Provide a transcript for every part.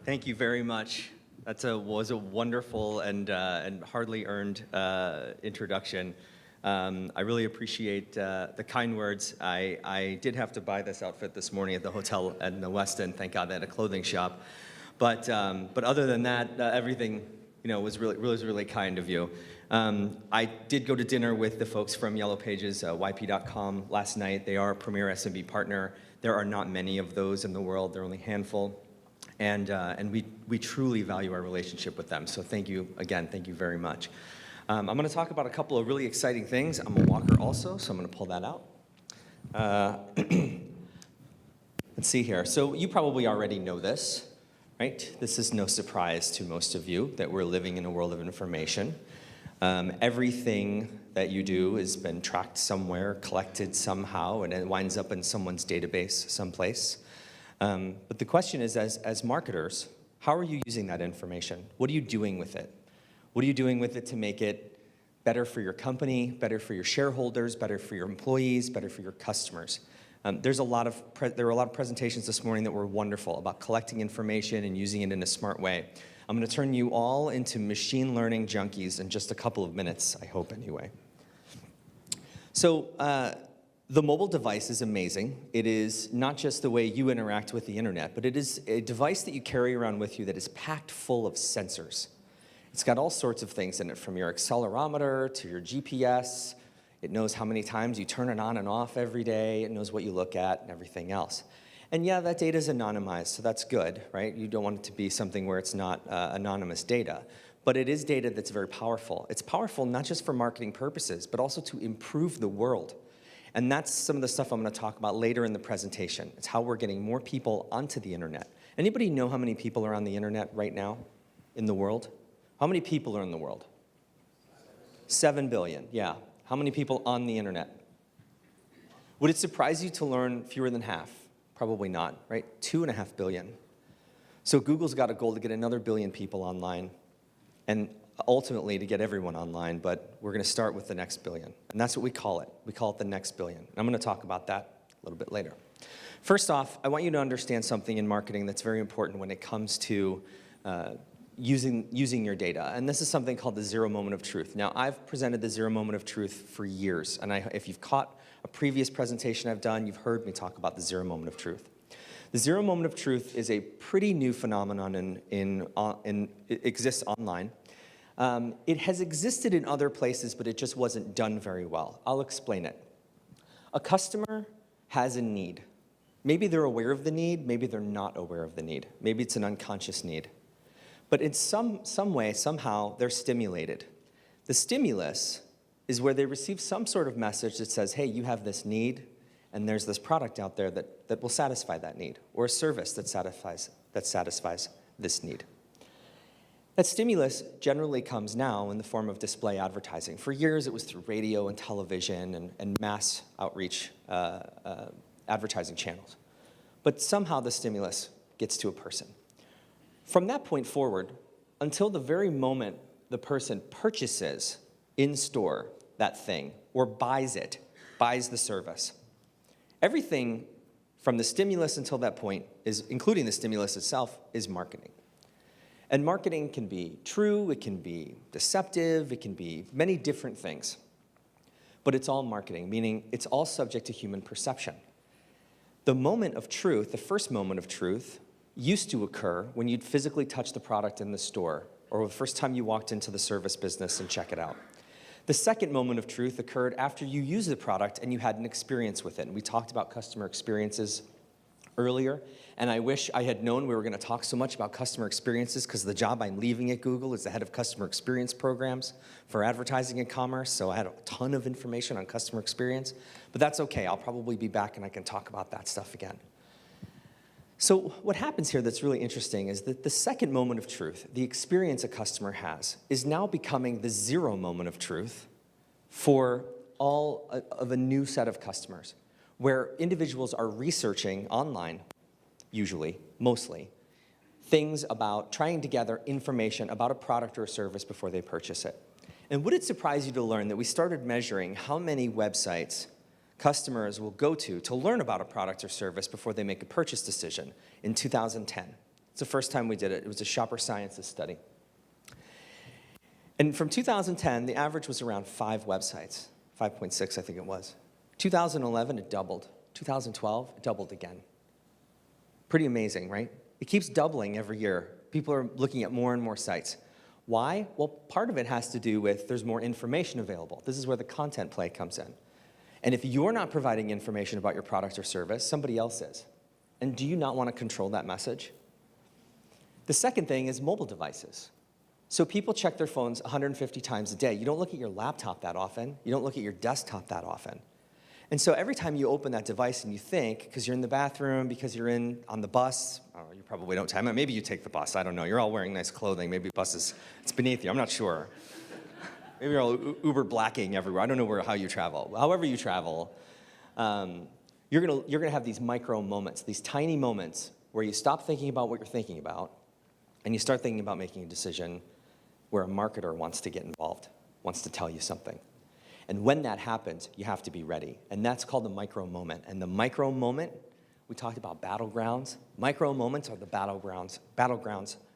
Thank you very much. That was a wonderful and hardly earned introduction. I really appreciate the kind words. I did have to buy this outfit this morning at the hotel in the West End. Thank God they had a clothing shop. But other than that, everything was really kind of you. I did go to dinner with the folks from Yellow Pages, YP.com, last night. They are a premier SMB partner. There are not many of those in the world. There are only a handful. And we truly value our relationship with them. So thank you again. Thank you very much. I'm going to talk about a couple of really exciting things. I'm a walker also, so I'm going to pull that out. Let's see here. So you probably already know this, right? This is no surprise to most of you that we're living in a world of information. Everything that you do has been tracked somewhere, collected somehow, and it winds up in someone's database someplace. But the question is, as marketers, how are you using that information? What are you doing with it? What are you doing with it to make it better for your company, better for your shareholders, better for your employees, better for your customers? There were a lot of presentations this morning that were wonderful about collecting information and using it in a smart way. I'm going to turn you all into machine learning junkies in just a couple of minutes, I hope anyway. So the mobile device is amazing. It is not just the way you interact with the internet, but it is a device that you carry around with you that is packed full of sensors. It's got all sorts of things in it, from your accelerometer to your GPS. It knows how many times you turn it on and off every day. It knows what you look at and everything else. And yeah, that data is anonymized, so that's good, right? You don't want it to be something where it's not anonymous data. But it is data that's very powerful. It's powerful not just for marketing purposes, but also to improve the world. And that's some of the stuff I'm going to talk about later in the presentation. It's how we're getting more people onto the internet. Anybody know how many people are on the internet right now in the world? How many people are in the world? 7 billion, yeah. How many people on the internet? Would it surprise you to learn fewer than half? Probably not, right? 2.5 billion. So Google's got a goal to get another billion people online, and ultimately to get everyone online, but we're going to start with the next billion. And that's what we call it. We call it the next billion. And I'm going to talk about that a little bit later. First off, I want you to understand something in marketing that's very important when it comes to using your data. And this is something called the zero moment of truth. Now, I've presented the zero moment of truth for years. And if you've caught a previous presentation I've done, you've heard me talk about the zero moment of truth. The zero moment of truth is a pretty new phenomenon it exists online. It has existed in other places, but it just wasn't done very well. I'll explain it. A customer has a need. Maybe they're aware of the need, maybe they're not aware of the need. Maybe it's an unconscious need. But in some way, somehow, they're stimulated. The stimulus is where they receive some sort of message that says, hey, you have this need, and there's this product out there that will satisfy that need, or a service that satisfies this need. That stimulus generally comes now in the form of display advertising. For years, it was through radio and television and mass outreach advertising channels. But somehow the stimulus gets to a person. From that point forward, until the very moment the person purchases in store that thing or buys the service, everything from the stimulus until that point, including the stimulus itself, is marketing. And marketing can be true, it can be deceptive, it can be many different things. But it's all marketing, meaning it's all subject to human perception. The moment of truth, the first moment of truth, used to occur when you'd physically touch the product in the store, or the first time you walked into the service business and check it out. The second moment of truth occurred after you used the product and you had an experience with it. And we talked about customer experiences earlier, and I wish I had known we were going to talk so much about customer experiences, because the job I'm leaving at Google is the head of customer experience programs for advertising and commerce, so I had a ton of information on customer experience. But that's okay. I'll probably be back and I can talk about that stuff again. So what happens here that's really interesting is that the second moment of truth, the experience a customer has, is now becoming the zero moment of truth for all of a new set of customers, where individuals are researching online, usually, mostly, things about trying to gather information about a product or a service before they purchase it. And would it surprise you to learn that we started measuring how many websites customers will go to learn about a product or service before they make a purchase decision in 2010? It's the first time we did it. It was a shopper sciences study. And from 2010, the average was around 5 websites, 5.6, I think it was. 2011, it doubled. 2012, it doubled again. Pretty amazing, right? It keeps doubling every year. People are looking at more and more sites. Why? Well, part of it has to do with there's more information available. This is where the content play comes in. And if you're not providing information about your product or service, somebody else is. And do you not want to control that message? The second thing is mobile devices. So people check their phones 150 times a day. You don't look at your laptop that often. You don't look at your desktop that often. And so every time you open that device and you think, because you're in the bathroom, because you're on the bus, you probably don't time it. Maybe you take the bus. I don't know. You're all wearing nice clothing. Maybe the bus it's beneath you. I'm not sure. Maybe you're all Uber blacking everywhere. I don't know how you travel. However you travel, you're gonna have these micro moments, these tiny moments where you stop thinking about what you're thinking about, and you start thinking about making a decision where a marketer wants to get involved, wants to tell you something. And when that happens, you have to be ready. And that's called the micro moment. And the micro moment, we talked about battlegrounds. Micro moments are the battlegrounds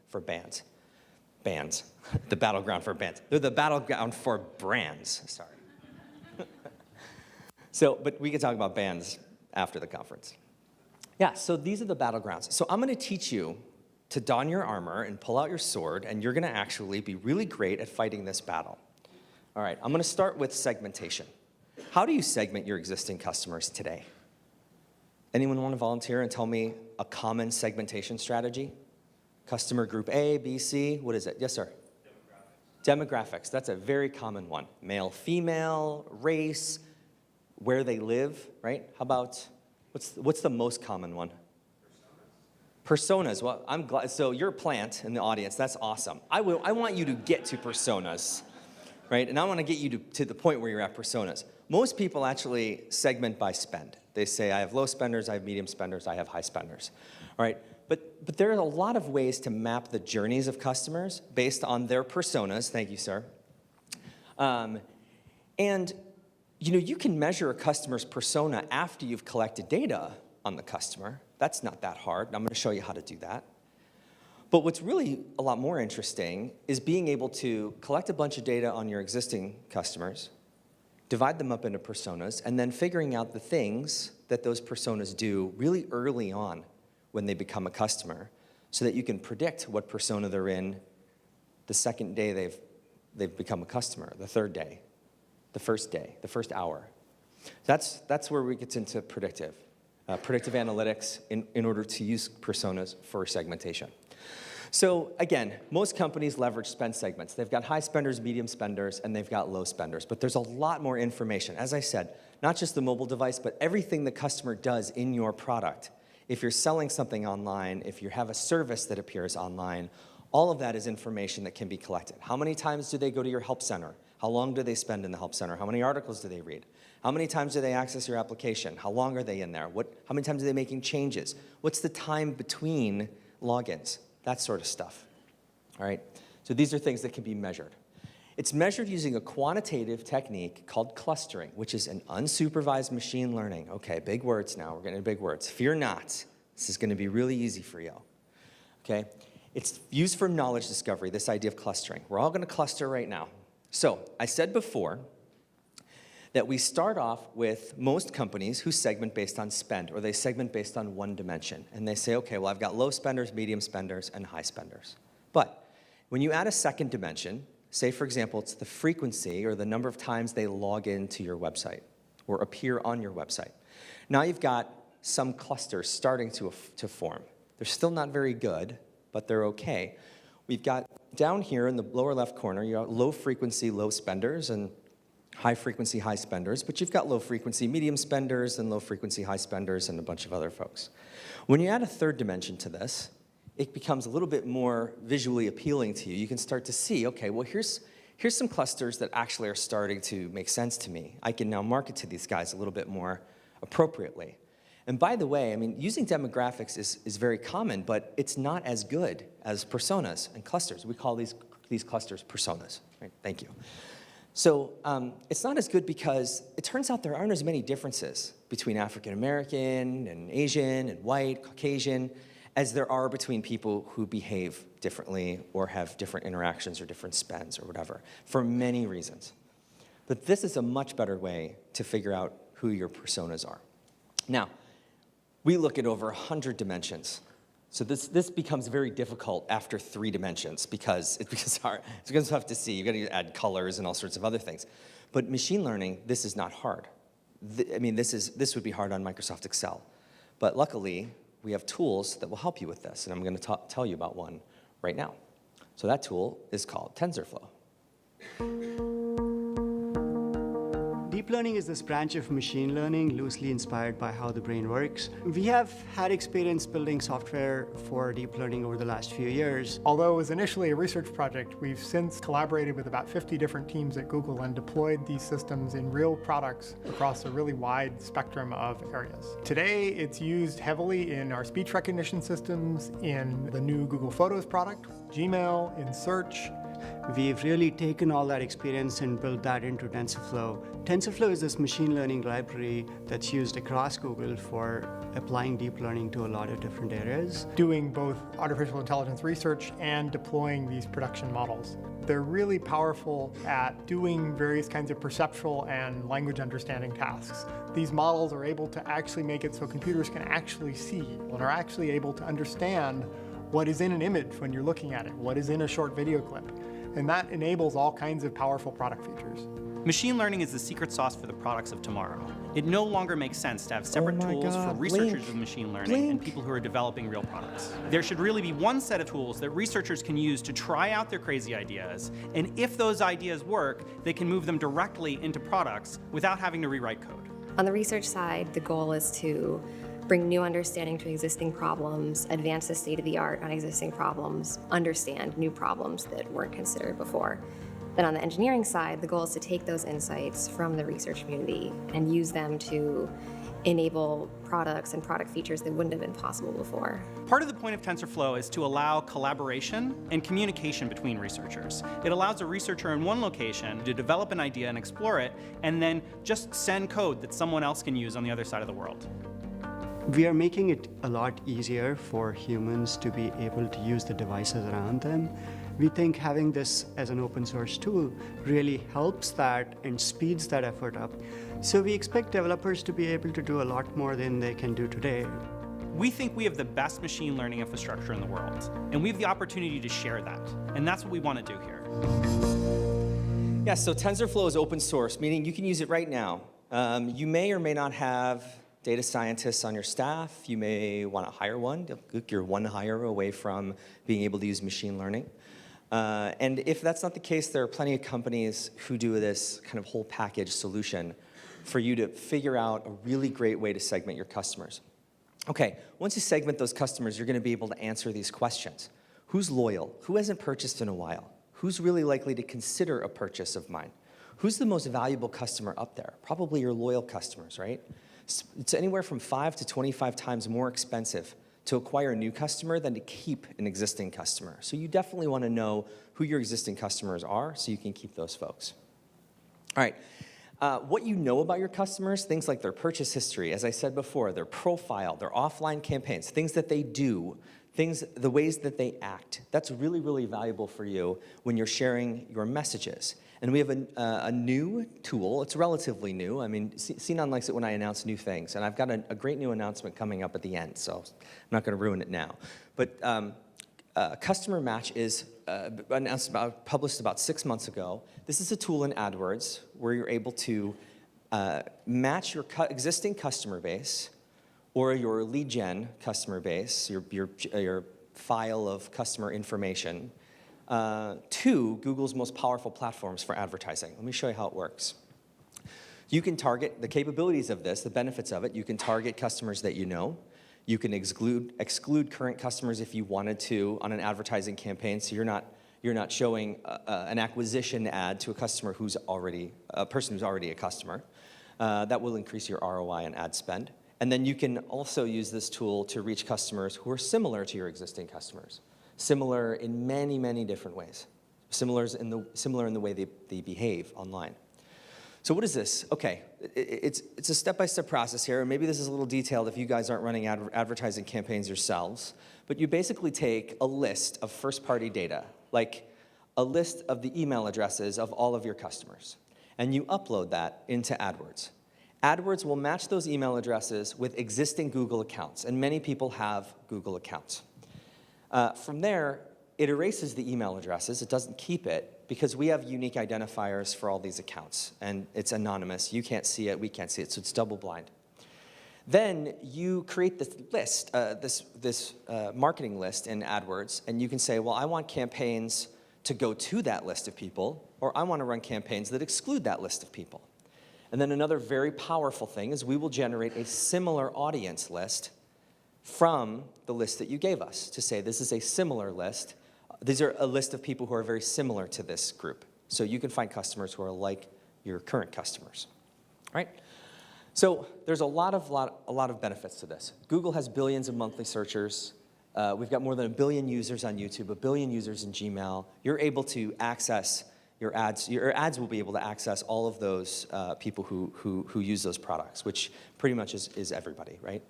for bands. Bands. The battleground for bands. They're the battleground for brands. Sorry. But we can talk about bands after the conference. Yeah, so these are the battlegrounds. So I'm going to teach you to don your armor and pull out your sword, and you're going to actually be really great at fighting this battle. All right, I'm going to start with segmentation. How do you segment your existing customers today? Anyone want to volunteer and tell me a common segmentation strategy? Customer group A, B, C, what is it? Yes, sir? Demographics, that's a very common one. Male, female, race, where they live, right? How about, what's the most common one? Personas, well, I'm glad, so you're a plant in the audience, that's awesome. I want you to get to personas. Right? And I want to get you to the point where you're at personas. Most people actually segment by spend. They say, I have low spenders, I have medium spenders, I have high spenders. All right? But there are a lot of ways to map the journeys of customers based on their personas. Thank you, sir. And you can measure a customer's persona after you've collected data on the customer. That's not that hard. I'm going to show you how to do that. But what's really a lot more interesting is being able to collect a bunch of data on your existing customers, divide them up into personas, and then figuring out the things that those personas do really early on when they become a customer so that you can predict what persona they're in the second day they've become a customer, the third day, the first hour. That's where we get into predictive analytics in order to use personas for segmentation. So again, most companies leverage spend segments. They've got high spenders, medium spenders, and they've got low spenders. But there's a lot more information. As I said, not just the mobile device, but everything the customer does in your product. If you're selling something online, if you have a service that appears online, all of that is information that can be collected. How many times do they go to your help center? How long do they spend in the help center? How many articles do they read? How many times do they access your application? How long are they in there? How many times are they making changes? What's the time between logins? That sort of stuff, all right? So these are things that can be measured. It's measured using a quantitative technique called clustering, which is an unsupervised machine learning. Okay, big words now. We're getting into big words. Fear not. This is going to be really easy for you, okay? It's used for knowledge discovery, this idea of clustering. We're all going to cluster right now. So I said before that we start off with most companies who segment based on spend, or they segment based on one dimension. And they say, okay, well, I've got low spenders, medium spenders, and high spenders. But when you add a second dimension, say, for example, it's the frequency or the number of times they log into your website or appear on your website. Now you've got some clusters starting to form. They're still not very good, but they're okay. We've got down here in the lower left corner, you got low frequency, low spenders, and high frequency, high spenders, but you've got low frequency, medium spenders, and low frequency, high spenders, and a bunch of other folks. When you add a third dimension to this, it becomes a little bit more visually appealing to you. You can start to see, okay, well, here's some clusters that actually are starting to make sense to me. I can now market to these guys a little bit more appropriately. And by the way, I mean, using demographics is very common, but it's not as good as personas and clusters. We call these clusters personas, right? Thank you. So it's not as good because it turns out there aren't as many differences between African American and Asian and white, Caucasian, as there are between people who behave differently or have different interactions or different spends or whatever, for many reasons. But this is a much better way to figure out who your personas are. Now, we look at over 100 dimensions. So this becomes very difficult after 3 dimensions because it becomes hard. It's tough to see. You've got to add colors and all sorts of other things. But machine learning, this is not hard. I mean, this would be hard on Microsoft Excel. But luckily, we have tools that will help you with this, and I'm going to tell you about one right now. So that tool is called Tensorflow. Deep learning is this branch of machine learning loosely inspired by how the brain works. We have had experience building software for deep learning over the last few years. Although it was initially a research project, we've since collaborated with about 50 different teams at Google and deployed these systems in real products across a really wide spectrum of areas. Today, it's used heavily in our speech recognition systems, in the new Google Photos product, Gmail, in search. We've really taken all that experience and built that into TensorFlow. TensorFlow is this machine learning library that's used across Google for applying deep learning to a lot of different areas. Doing both artificial intelligence research and deploying these production models. They're really powerful at doing various kinds of perceptual and language understanding tasks. These models are able to actually make it so computers can actually see and are actually able to understand what is in an image when you're looking at it, what is in a short video clip. And that enables all kinds of powerful product features. Machine learning is the secret sauce for the products of tomorrow. It no longer makes sense to have separate tools for researchers with machine learning and people who are developing real products. There should really be one set of tools that researchers can use to try out their crazy ideas, and if those ideas work, they can move them directly into products without having to rewrite code. On the research side, the goal is to bring new understanding to existing problems, advance the state of the art on existing problems, understand new problems that weren't considered before. Then on the engineering side, the goal is to take those insights from the research community and use them to enable products and product features that wouldn't have been possible before. Part of the point of TensorFlow is to allow collaboration and communication between researchers. It allows a researcher in one location to develop an idea and explore it, and then just send code that someone else can use on the other side of the world. We are making it a lot easier for humans to be able to use the devices around them. We think having this as an open source tool really helps that and speeds that effort up. So we expect developers to be able to do a lot more than they can do today. We think we have the best machine learning infrastructure in the world, and we have the opportunity to share that. And that's what we want to do here. Yeah, so TensorFlow is open source, meaning you can use it right now. You may or may not have data scientists on your staff. You may want to hire one. You're one hire away from being able to use machine learning. And if that's not the case, there are plenty of companies who do this kind of whole package solution for you to figure out a really great way to segment your customers. Okay, once you segment those customers, you're going to be able to answer these questions. Who's loyal? Who hasn't purchased in a while? Who's really likely to consider a purchase of mine? Who's the most valuable customer up there? Probably your loyal customers, right? It's anywhere from 5 to 25 times more expensive to acquire a new customer than to keep an existing customer. So you definitely want to know who your existing customers are so you can keep those folks. All right, what you know about your customers, things like their purchase history, as I said before, their profile, their offline campaigns, things that they do, the ways that they act, that's really, really valuable for you when you're sharing your messages. And we have a new tool. It's relatively new. I mean, CNON likes it when I announce new things. And I've got a great new announcement coming up at the end, so I'm not going to ruin it now. But Customer Match is published about 6 months ago. This is a tool in AdWords where you're able to match your existing customer base or your lead gen customer base, your file of customer information, to Google's most powerful platforms for advertising. Let me show you how it works. You can target the capabilities of this, the benefits of it. You can target customers that you know. You can exclude current customers if you wanted to on an advertising campaign, so you're not showing an acquisition ad to a customer who's already a person who's already a customer. That will increase your ROI on ad spend. And then you can also use this tool to reach customers who are similar to your existing customers. Similar in many, many different ways. Similar in the way they behave online. So what is this? Okay, it's a step-by-step process here, and maybe this is a little detailed if you guys aren't running advertising campaigns yourselves, but you basically take a list of first-party data, like a list of the email addresses of all of your customers, and you upload that into AdWords. AdWords will match those email addresses with existing Google accounts, and many people have Google accounts. From there, it erases the email addresses. It doesn't keep it, because we have unique identifiers for all these accounts, and it's anonymous. You can't see it, we can't see it, so it's double blind. Then you create this list, this marketing list in AdWords, and you can say, well, I want campaigns to go to that list of people, or I want to run campaigns that exclude that list of people. And then another very powerful thing is we will generate a similar audience list from the list that you gave us to say this is a similar list. These are a list of people who are very similar to this group. So you can find customers who are like your current customers, right? So there's a lot of benefits to this. Google has billions of monthly searchers. We've got more than 1 billion users on YouTube, 1 billion users in Gmail. You're able to access your ads. Your ads will be able to access all of those people who use those products, which pretty much is everybody, right?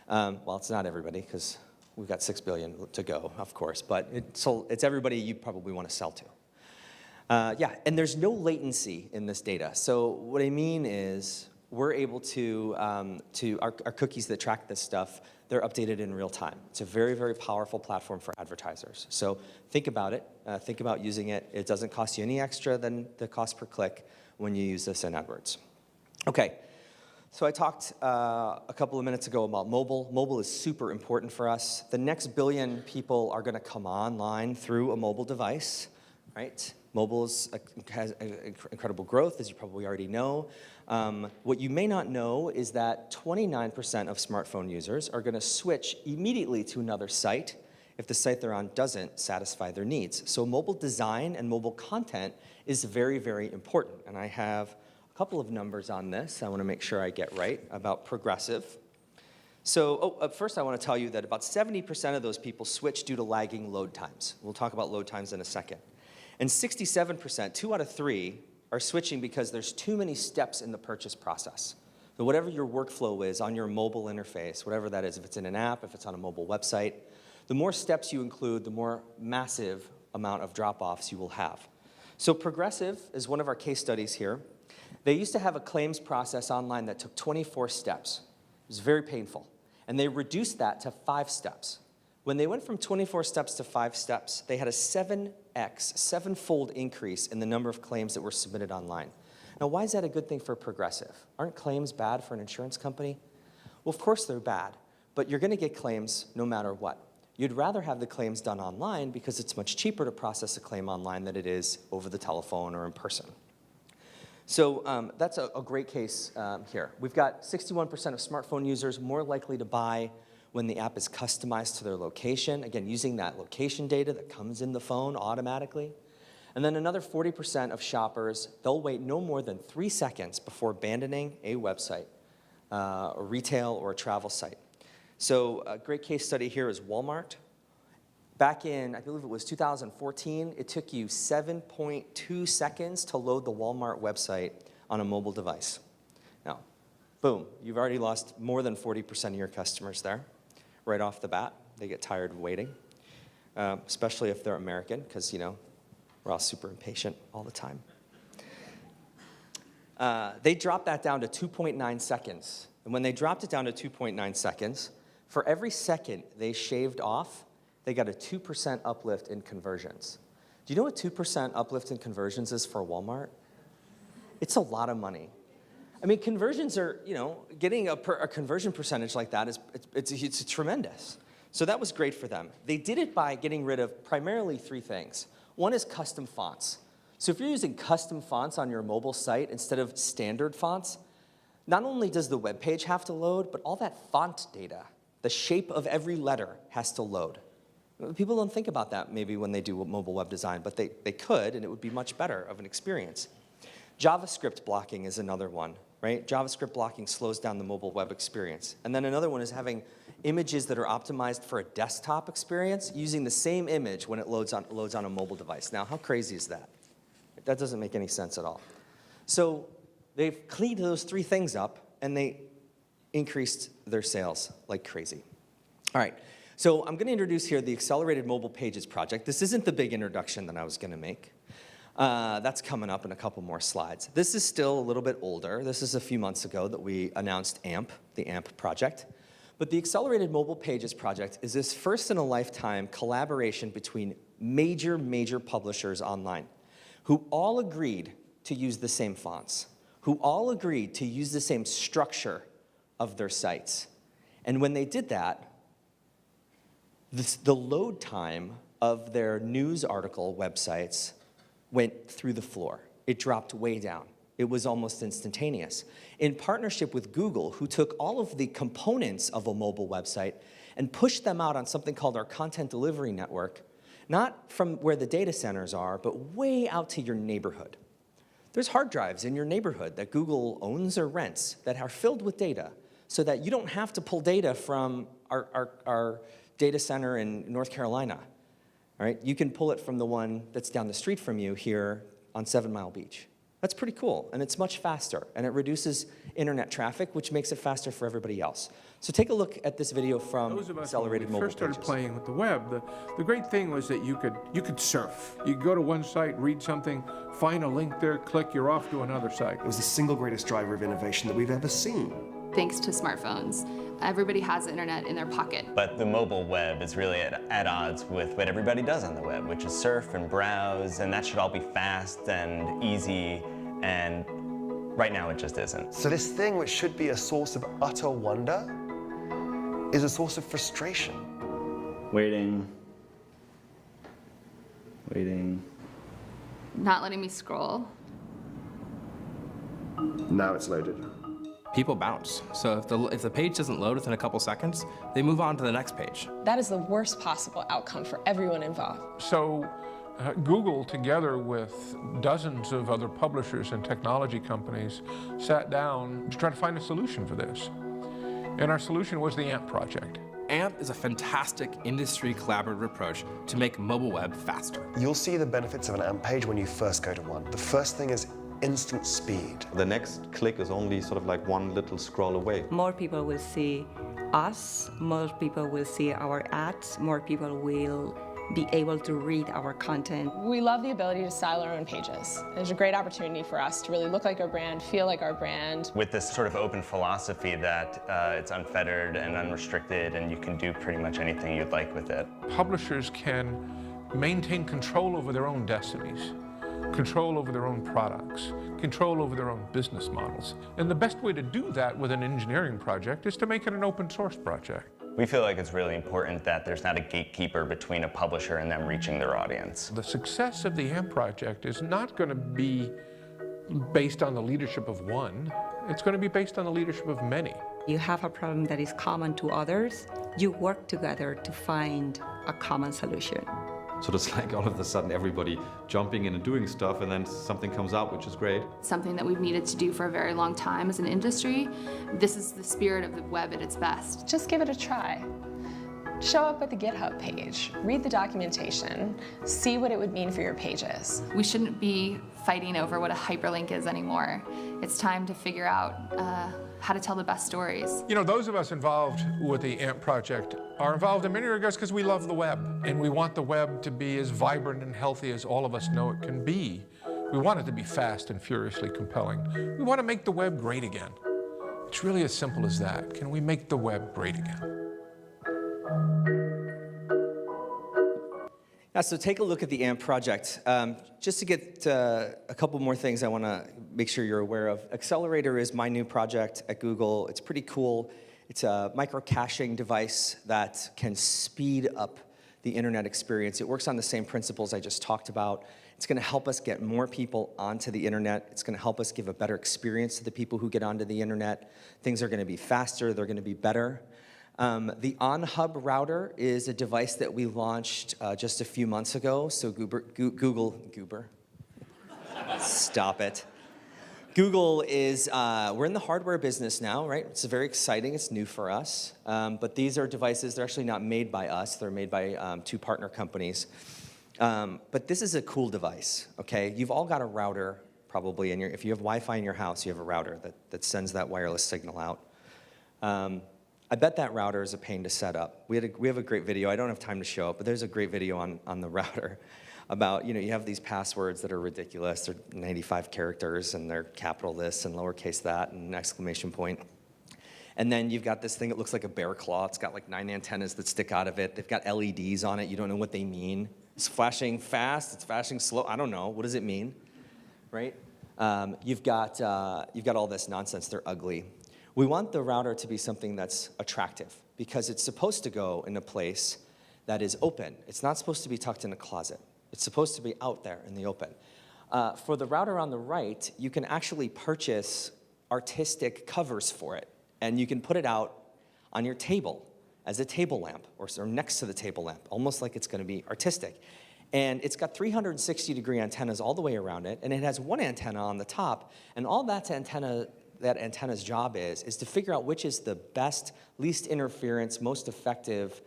Well, it's not everybody, because we've got 6 billion to go, of course, but it's everybody you probably want to sell to. Yeah, and there's no latency in this data. So what I mean is we're able to our cookies that track this stuff, they're updated in real time. It's a very, very powerful platform for advertisers. So think about it. Think about using it. It doesn't cost you any extra than the cost per click when you use this in AdWords. Okay. So I talked a couple of minutes ago about mobile. Mobile is super important for us. The next billion people are going to come online through a mobile device, right? Mobile has incredible growth, as you probably already know. What you may not know is that 29% of smartphone users are going to switch immediately to another site if the site they're on doesn't satisfy their needs. So mobile design and mobile content is very, very important. And I have couple of numbers on this I want to make sure I get right about progressive. So first I want to tell you that about 70% of those people switch due to lagging load times. We'll talk about load times in a second. And 67%, 2 out of 3, are switching because there's too many steps in the purchase process. So whatever your workflow is on your mobile interface, whatever that is, if it's in an app, if it's on a mobile website, the more steps you include, the more massive amount of drop-offs you will have. So progressive is one of our case studies here. They used to have a claims process online that took 24 steps. It was very painful. And they reduced that to 5 steps. When they went from 24 steps to 5 steps, they had a 7x, 7-fold increase in the number of claims that were submitted online. Now, why is that a good thing for Progressive? Aren't claims bad for an insurance company? Well, of course they're bad, but you're going to get claims no matter what. You'd rather have the claims done online because it's much cheaper to process a claim online than it is over the telephone or in person. So that's a great case here. We've got 61% of smartphone users more likely to buy when the app is customized to their location, again, using that location data that comes in the phone automatically. And then another 40% of shoppers, they'll wait no more than 3 seconds before abandoning a website, a retail or a travel site. So a great case study here is Walmart. Back in, I believe it was 2014, it took you 7.2 seconds to load the Walmart website on a mobile device. Now, boom, you've already lost more than 40% of your customers there right off the bat. They get tired of waiting, especially if they're American, because, you know, we're all super impatient all the time. They dropped that down to 2.9 seconds. And when they dropped it down to 2.9 seconds, for every second they shaved off, they got a 2% uplift in conversions. Do you know what 2% uplift in conversions is for Walmart? It's a lot of money. I mean, conversions are, you know, getting a conversion percentage like that it's tremendous. So that was great for them. They did it by getting rid of primarily 3 things. One is custom fonts. So if you're using custom fonts on your mobile site instead of standard fonts, not only does the web page have to load, but all that font data, the shape of every letter has to load. People don't think about that maybe when they do mobile web design, but they could, and it would be much better of an experience. JavaScript blocking is another one, right? JavaScript blocking slows down the mobile web experience. And then another one is having images that are optimized for a desktop experience using the same image when it loads on a mobile device. Now, how crazy is that? That doesn't make any sense at all. So they've cleaned those 3 things up, and they increased their sales like crazy. All right, so I'm going to introduce here the Accelerated Mobile Pages project. This isn't the big introduction that I was going to make. That's coming up in a couple more slides. This is still a little bit older. This is a few months ago that we announced AMP, the AMP project. But the Accelerated Mobile Pages project is this first-in-a-lifetime collaboration between major publishers online who all agreed to use the same fonts, who all agreed to use the same structure of their sites. And when they did that, the load time of their news article websites went through the floor. It dropped way down. It was almost instantaneous. In partnership with Google, who took all of the components of a mobile website and pushed them out on something called our content delivery network, not from where the data centers are, but way out to your neighborhood. There's hard drives in your neighborhood that Google owns or rents that are filled with data so that you don't have to pull data from our data center in North Carolina. All right? You can pull it from the one that's down the street from you here on 7 Mile Beach. That's pretty cool, and it's much faster, and it reduces internet traffic, which makes it faster for everybody else. So take a look at this video from Accelerated Mobile Pages. First started playing with the web, the great thing was that you could surf. You could go to one site, read something, find a link there, click, you're off to another site. It was the single greatest driver of innovation that we've ever seen. Thanks to smartphones, everybody has the internet in their pocket. But the mobile web is really at odds with what everybody does on the web, which is surf and browse, and that should all be fast and easy, and right now it just isn't. So this thing which should be a source of utter wonder is a source of frustration. Waiting. Not letting me scroll. Now it's loaded. People bounce. So if the page doesn't load within a couple seconds, they move on to the next page. That is the worst possible outcome for everyone involved. So Google, together with dozens of other publishers and technology companies, sat down to try to find a solution for this. And our solution was the AMP project. AMP is a fantastic industry collaborative approach to make mobile web faster. You'll see the benefits of an AMP page when you first go to one. The first thing is instant speed. The next click is only sort of like one little scroll away. More people will see us, more people will see our ads, more people will be able to read our content. We love the ability to style our own pages. There's a great opportunity for us to really look like our brand, feel like our brand. With this sort of open philosophy that it's unfettered and unrestricted and you can do pretty much anything you'd like with it. Publishers can maintain control over their own destinies, control over their own products, control over their own business models. And the best way to do that with an engineering project is to make it an open source project. We feel like it's really important that there's not a gatekeeper between a publisher and them reaching their audience. The success of the AMP project is not going to be based on the leadership of one. It's going to be based on the leadership of many. You have a problem that is common to others, you work together to find a common solution. So it's like all of a sudden everybody jumping in and doing stuff, and then something comes out, which is great. Something that we've needed to do for a very long time as an industry. This is the spirit of the web at its best. Just give it a try. Show up at the GitHub page, read the documentation, see what it would mean for your pages. We shouldn't be fighting over what a hyperlink is anymore. It's time to figure out how to tell the best stories. You know, those of us involved with the AMP project are involved in many regards because we love the web, and we want the web to be as vibrant and healthy as all of us know it can be. We want it to be fast and furiously compelling. We want to make the web great again. It's really as simple as that. Can we make the web great again? Yeah, so take a look at the AMP project. Just to get a couple more things I want to make sure you're aware of. Accelerator is my new project at Google. It's pretty cool. It's a micro-caching device that can speed up the internet experience. It works on the same principles I just talked about. It's going to help us get more people onto the internet. It's going to help us give a better experience to the people who get onto the internet. Things are going to be faster. They're going to be better. The on-hub router is a device that we launched just a few months ago. So Google, stop it. Google is, we're in the hardware business now, right? It's very exciting, it's new for us. But these are devices, they're actually not made by us, they're made by 2 partner companies. But this is a cool device, okay? You've all got a router, probably in your, if you have Wi-Fi in your house, you have a router that sends that wireless signal out. I bet that router is a pain to set up. We have a great video. I don't have time to show it, but there's a great video on the router about, you have these passwords that are ridiculous. They're 95 characters, and they're capital this and lowercase that and exclamation point. And then you've got this thing that looks like a bear claw. It's got like 9 antennas that stick out of it. They've got LEDs on it. You don't know what they mean. It's flashing fast. It's flashing slow. I don't know. What does it mean, right? You've got all this nonsense. They're ugly. We want the router to be something that's attractive because it's supposed to go in a place that is open. It's not supposed to be tucked in a closet. It's supposed to be out there in the open. For the router on the right, you can actually purchase artistic covers for it, and you can put it out on your table as a table lamp or next to the table lamp, almost like it's going to be artistic. And it's got 360-degree antennas all the way around it, and it has one antenna on the top, and all that antenna's job is to figure out which is the best, least interference, most effective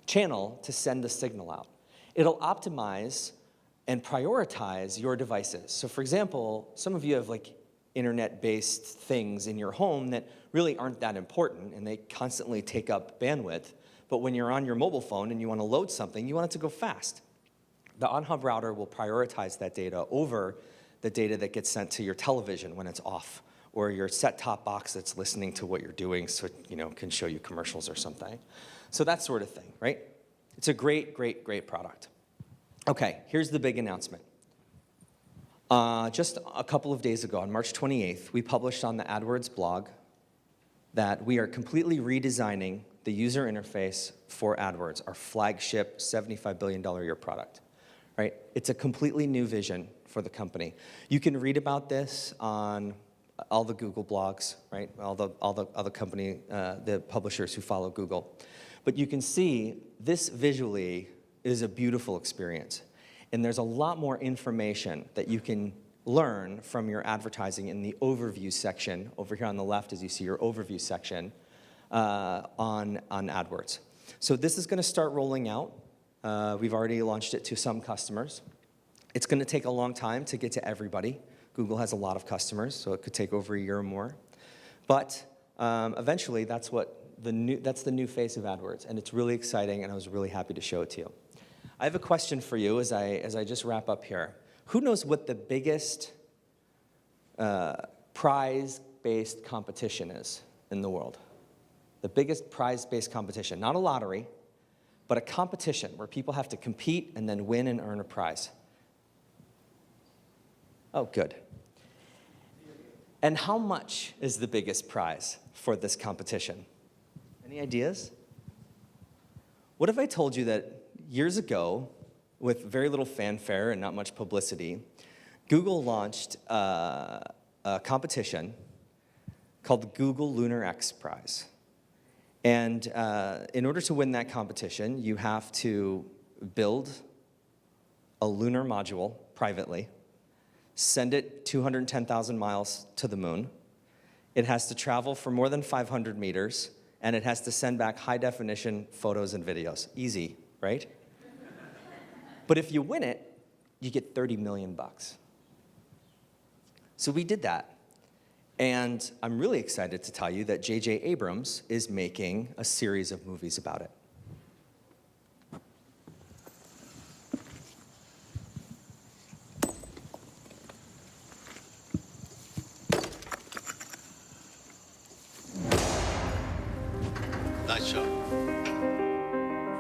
channel to send the signal out. It'll optimize and prioritize your devices. So for example, some of you have like internet-based things in your home that really aren't that important, and they constantly take up bandwidth. But when you're on your mobile phone and you want to load something, you want it to go fast. The on-hub router will prioritize that data over the data that gets sent to your television when it's off, or your set-top box that's listening to what you're doing so it can show you commercials or something. So that sort of thing, right? It's a great, great, great product. Okay, here's the big announcement. Just a couple of days ago, on March 28th, we published on the AdWords blog that we are completely redesigning the user interface for AdWords, our flagship $75 billion a year product, right? It's a completely new vision for the company. You can read about this on all the Google blogs, right? All the other company, the publishers who follow Google. But you can see this visually is a beautiful experience. And there's a lot more information that you can learn from your advertising in the overview section. Over here on the left, as you see your overview section on AdWords. So this is going to start rolling out. We've already launched it to some customers. It's going to take a long time to get to everybody. Google has a lot of customers, so it could take over a year or more. But eventually, that's the new face of AdWords, and it's really exciting, and I was really happy to show it to you. I have a question for you as I just wrap up here. Who knows what the biggest prize-based competition is in the world? The biggest prize-based competition, not a lottery, but a competition where people have to compete and then win and earn a prize. Oh, good. And how much is the biggest prize for this competition? Any ideas? What if I told you that years ago, with very little fanfare and not much publicity, Google launched a competition called the Google Lunar Xprize. And in order to win that competition, you have to build a lunar module privately, send it 210,000 miles to the moon. It has to travel for more than 500 meters, and it has to send back high-definition photos and videos. Easy, right? But if you win it, you get $30 million. So we did that. And I'm really excited to tell you that J.J. Abrams is making a series of movies about it. Nice job.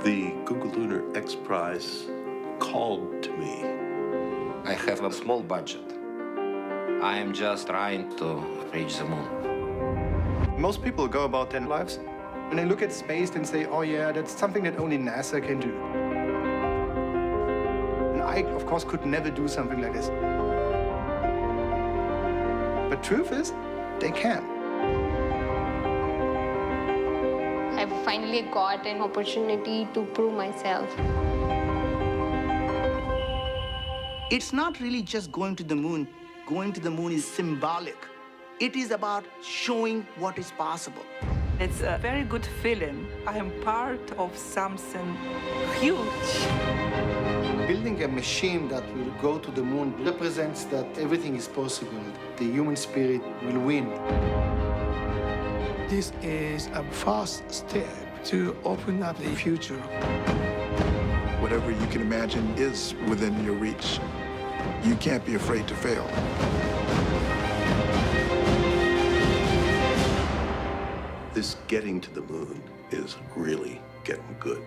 The Google Lunar Xprize called to me. I have a small budget. I am just trying to reach the moon. Most people go about their lives and they look at space and say, oh yeah, that's something that only NASA can do. And I, of course, could never do something like this. But truth is, they can. I finally got an opportunity to prove myself. It's not really just going to the moon. Going to the moon is symbolic. It is about showing what is possible. It's a very good feeling. I am part of something huge. Building a machine that will go to the moon represents that everything is possible. The human spirit will win. This is a first step to open up the future. Whatever you can imagine is within your reach. You can't be afraid to fail. This getting to the moon is really getting good.